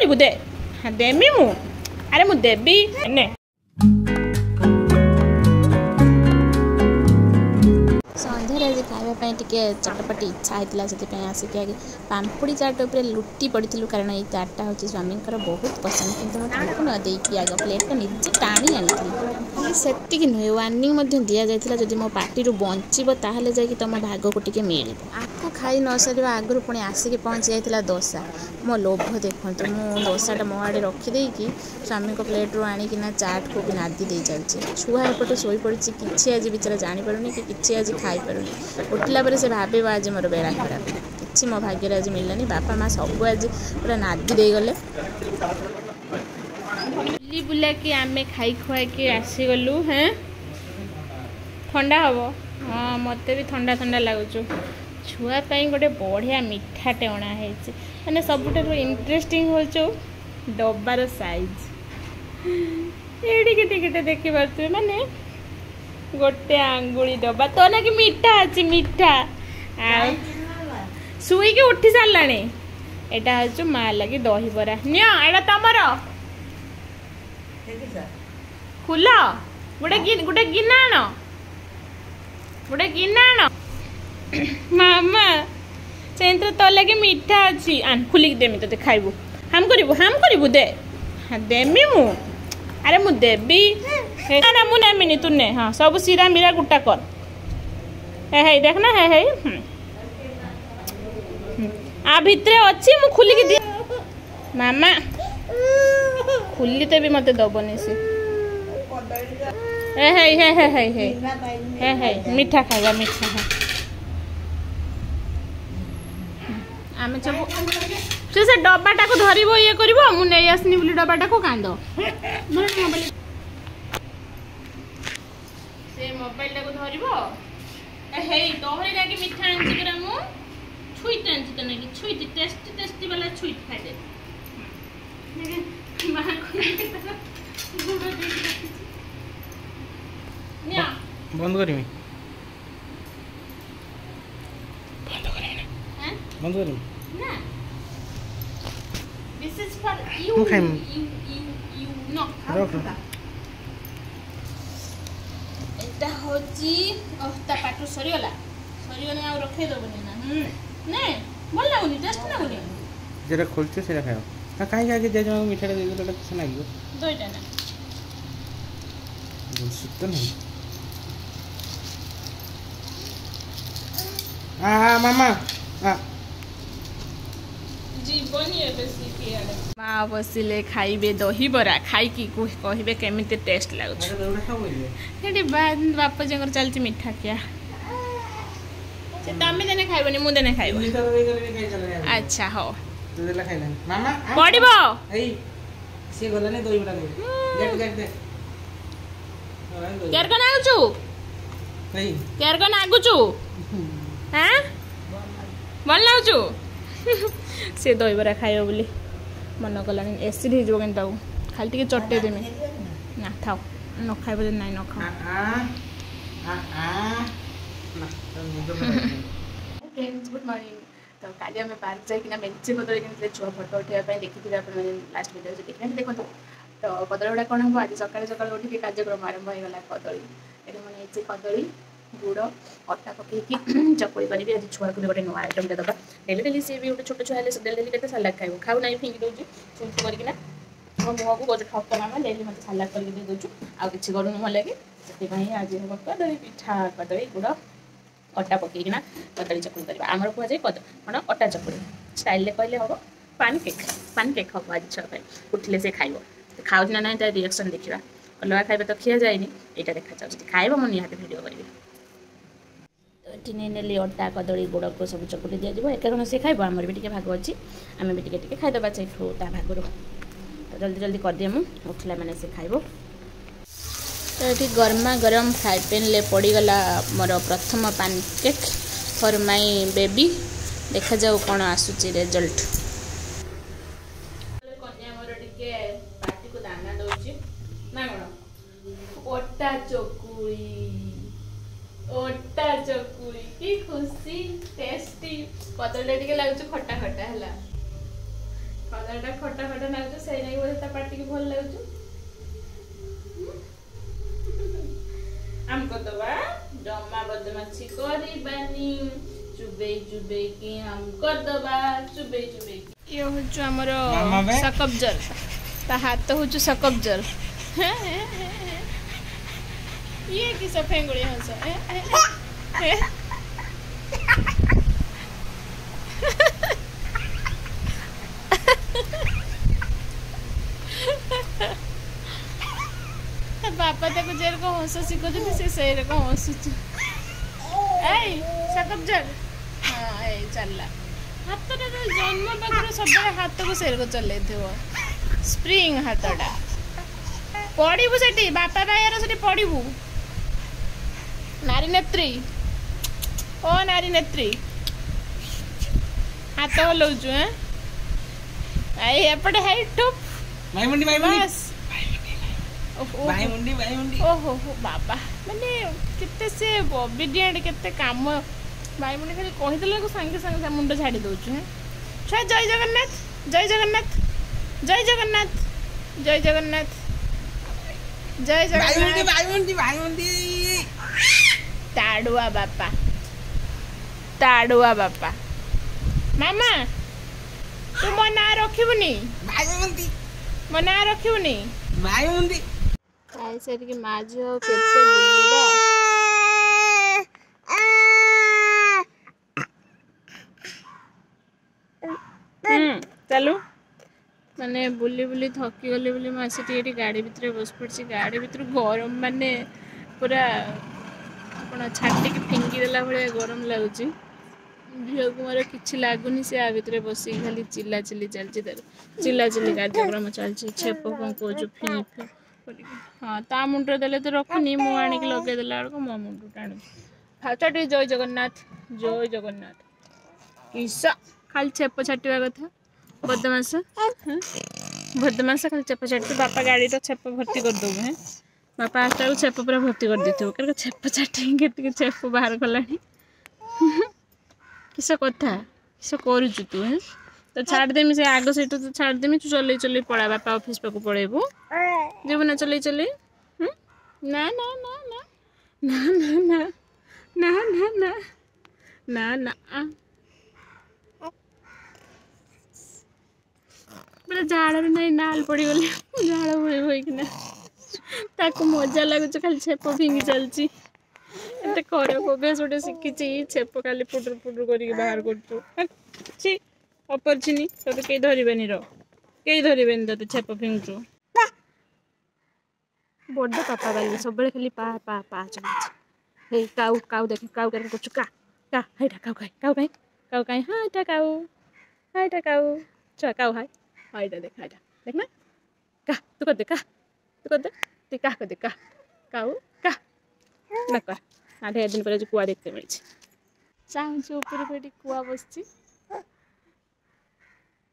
करू दे देमी मु अरे मु देवी ने सन्ध्यार आज खावाई टे चटपटी इच्छा होता से आसिक आगे पाम्पुड़ी चाट उपर लुटी पड़ू कारण ये चाटा हूँ स्वामी बहुत पसंद कि न देकी आग प्लेट निजे टाणी आनी से नुहे वार्निंग दि जाता जब मो पार्टी बचब ताहले जाकि तुम भाग को टे मिल आपको खाई न सर आगु पुणी आसिक पहुँची जाता दोसा मो लोभ देखो मु दोसाटा मो आड़े रखीदेकी स्वामी को प्लेट रू आणिकिना चाट को भी नादी दे चलती छुआ एपटे शोई पड़ी कि आज बेचारा जानीपारूनी कि आज खाई पारूनी उठला पर से भाव आज मोर बेड़ा खराब कि मो भाग्य आज मिललानी बापा माँ सब आज पूरा नादी दे गले बुली बुला कि आमे खाई खुआ के आसीगलु हैं ठंडा हम हाँ मत भी ठंडा ठंडा लगुच छुआपाई गोटे बढ़िया मिठाटे अणाई मैंने सबुठ इंटरेस्टिंग हो डबार साइज ये देखी पारे माने गोटे आंगुली डब्बा तो ना कि मीठा अच्छी मीठा शुई के उठी सारा यहाँ हूँ माँ लगी दही बरा निया तमर खुल गोटे गिना आण गोटे गिना आण मामा से तो लगे मीठा अच्छी आन खुलिक देमी तो खाइबू हम करू दे हाँ देमी मु अरे मु देवी ना मु नेमिनी तू ने हाँ सब सीरा मीरा गुटा कर है देखना है आ भितरे अच्छी मु खुलिक दि मामा खुलते भी मत दबनी सी है मीठा खाइबा मीठा है आम सब से डब्बाटा को धरब ये कर मुझे आसनी बोली डब्बाटा को कांद से मोबाइल टाको धरब हे तोहरे लागे मीठा आंची करा मु छुईट आंची तो नहीं छुईट टेस्टी टेस्टी वाला छुईट खाइ दे मां को गुड़ दे निया बंद करिमी हैं बंद करिमी ना this is for you you know एटा होची ता पाटू सरीगला सरीगने आ रखे दबनी ना ने भल लागुनी टेस्ट लागुनी जेरा खोलते सेरा खाओ का काई आगे जे जो मिठाटा दे देला किछ लागियो दोइटा ना बुलशिट तो नहीं आ मामा आ जीवनी बेसी कियाले माँ बसिले खाइबे दही बरा खाई की कहबे केमिते टेस्ट लागुछ हेडी बाप जंगर चलची मीठा किया से तमे देने खाइबनी मु देने खाइबो अच्छा हो तू देला खाइला मामा पड़िबो एई से गला ने दही बरा गेट गेट दे केर कना आगुचू एई केर कना आगुचू हैं भल लागुचू से दही बरा खाइबो बोली मन कलानी एसिड हो जो केनता खाली टिके चट्टे देमी ना थाओ न खाइबो जे नाइ न खाओ फ्रेंड्स गुड मॉर्निंग तो काली आम पार्क जाइना मेचे कदली कि छुआ फोटो उठाई देखी आपने लास्ट वीडियो देखा देखो तो कदली गुड़ा कौन हम आज सकाल सकाल उठिक कार्यक्रम आरंभ होगा कदली ये मैंने कदली गुड़ अटा पकईकि चकुड़ी करी आज छुआ को गोटे नुआ आइटम दबा डेली डेली सी भी गोटे छोट छुआ डेली डेली के सालाड खाइब खाऊ ना फिंगी दूसरी चुंचु करना मो मुह को गोटे ठप मामा डेली मतलब सालाड करके दे दूँ आउ कि करूँ मोह लगे से आज हम कदली पिठा कदली गुड़ अटा पकईकिना कदली चकुड़ी करवा आमर कहुए कौन अटा चकुड़ी स्टाइल कहले हम पान केक हम आज छुआ उठिले से खाइब खाऊ ना ना रिएक्शन देखा अलग खाइबा तो खिया जाए यहाँ देखा चाहिए खाइब मुझे निहाती भिडियो करी तो ये नेली अटा कदली गुड़ को सब चकुटी दिज्व एक से खाइब आमर भी भाग अच्छी आम भी टे खाईदे से ता भागर तो जल्दी जल्दी करदिए मु उठला मैंने से खाइब तो ये गरमा गरम फ्राए पैन ले पड़गला मोर प्रथम पानकेक फॉर माय बेबी देखा जाऊ कौन आसूची रिजल्ट कन्या मोर टिके पार्टी को दाना दउची ना कोन ओटा चकुड़ी की खुशी टेस्टी कदली टिके लागुच खटा खटा है କଦଳୀଟା ଖଟା ଖଟା ଲାଗୁଛି ସେଇ ନାଗି ବୋଧେ ତା ପାଟିକି ଭଲ ଲାଗୁଛି। ଆମ କରିଦବା ଜମା ବଦମାଛି କରିବାନି ଚୁବେଇ ଚୁବେଇକି ଆମ କରିଦବା ଚୁବେଇ ଚୁବେଇକି। ଇଏ ହଉଛି ଆମର सकब्जर ତା ହାତ ହଉଛି सकब्जर। ଇଏ କି ସଫେଙ୍ଗୁଳି ହଂସ बापा ताको जेरको हंस शिखुଛନ୍ତି से सेरको हंसुछु। ए सकब्जर हाँ ए चलला हाथ जन्म पाखर सब हाथ को सेरको चले स्प्रिंग हाथटा पड़ू से बापा भाइर से पड़ू नारी नेत्री ओ नारी नेत्री हाथ हलाउछु एपटे है टुप बस ओहो बाबा माने केते से ओबीडिएंट केते काम भाई मुंडे खाली कहिदेला को संगे संगे मुंड झाड़ी दउछु छा जय जगन्नाथ जय जगन्नाथ जय जगन्नाथ जय जगन्नाथ जय जगन्नाथ भाई मुंडी ताड़ुआ बापा मामा तू मो ना रखिबुनी मो ना रखिबुनी भाई मुंडी आई सर की माज केते बुलिबा चलो माने बुली बुली थकी गली बुली मासी टी गाड़ी भितर बस पड़ी गाड़ी भितर गरम माने पूरा अपन छाटी की फिंगी देला भले गरम लगुच झील को मोर कि लगुनि से आ भितर बस खाली चिल्ला चिल्ली चलती तार चिल्ला चिल्ली कार्यक्रम चलती छेप पंको जो फी हाँ ता मुंड देले तो रखुनी मु आणिक लगे देला बेलू मो मुंड टाणु फाटा जय जगन्नाथ किसा खाली छेप छाटिया कथा बदमाश बदमाश खाली छेप छाटते बापा गाड़ी तो छेप भर्ती कर दो है बापा आसटा को छेप पूरा भर्ती कर देते कर छेप छाटी के छेप बाहर कला किस कथा किस करुचु तू है तो छाड़ देमी से आग से तो छाड़ देमी तू चल चल पड़ा बापा ऑफिस पाक पड़ेबू जीव ना चल चल ना ना ना ना ना ना ना ना ना ना ना बोले झाड़ भी नहीं नाल पड़ी गली झाड़ बोई बोईकिना ताको मजा लगुच खाली छेप फिंगी चलची एते खराब अभ्यास गोटे शिखी छेप खाली पुटुर पुटुर करके बाहर कर अपरछिनी तो कई धरबेनि कई धरबेनि तो छेप फिंगुचु बड़ पापा बाली सब खाली पा पा पा चलुच काऊ काऊ देख काऊ कर कुछ का हाइटा काऊ खाई काऊ खाई हाँ इटा काऊ छ काऊ हाय हाइटा देख हाइटा देखना का तू कर दे तू कर दे काऊ का न कर आधे दिन पर कुआ देखते मिली चाहूँ ऊपर पे कुआ बस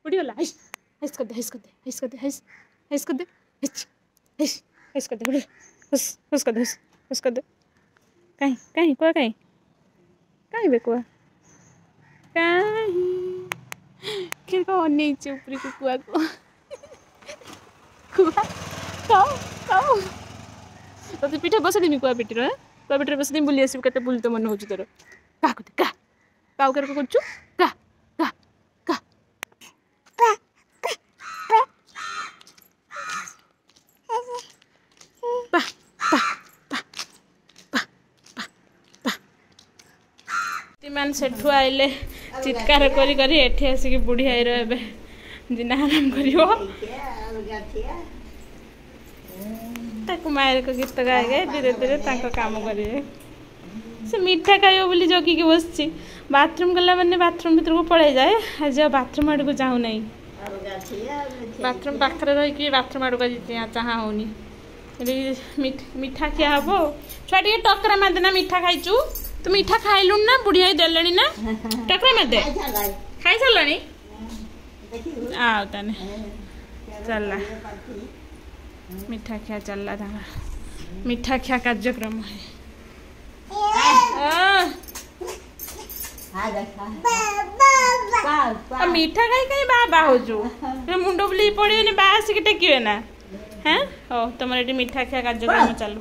उड़ीगला हस कर दे हस कर दे हस कर दे हस कर दे हस कर दे हस कर दे हस कर दे कहीं कहीं कुआ कहीं कहीं बे कुआ कहीं फिर को अनेचे ऊपर को कुआ को कुआ काऊ काऊ तो पीठे बस देमी कुआ पीठर कुआ पीठर बस देमी बुली आसबि केते बुली तो मन होची तोर का को का काऊ कर को करछु का का का पा पा पा पा पा तिमान सेठु आइले चित्कार करी करी एठी आसी बुढ़ी आईर एबे दिन आराम करियो ताको मायर को गीत गाए गए धीरे धीरे ताको काम करिए से मीठा खाइयो बोली जगी के बसची बाथरूम गला माने बाथरूम भीतर को पड़े जाए आज बाथरूम आड़ को जाऊ नहीं बाथरूम पाखरे रही कि बाथरूम आड़ को चाहा होनी मीठा खिया हबो छुआ टे टकरा मार देना मीठा खाइचु तू मीठा खाइलु ना बुढ़िया देलेनी ना टकरा मार दे खाई सरलानी आओ तने चलला मीठा खिया चलला था मीठा खिया कार्यक्रम है ଆଉ ମିଠା ଖାଇ ଖାଇ ବା ହଉଛୁ ମୁଣ୍ଡ ବୁଲେଇ ପଡ଼ିବେନି ବା ଆସିକି ଟେକିବେ ନା হ্যাঁ ହଉ ତମର ଏଠି ମିଠା ଖିଆ କାର୍ଯ୍ୟକ୍ରମ ଚାଲୁ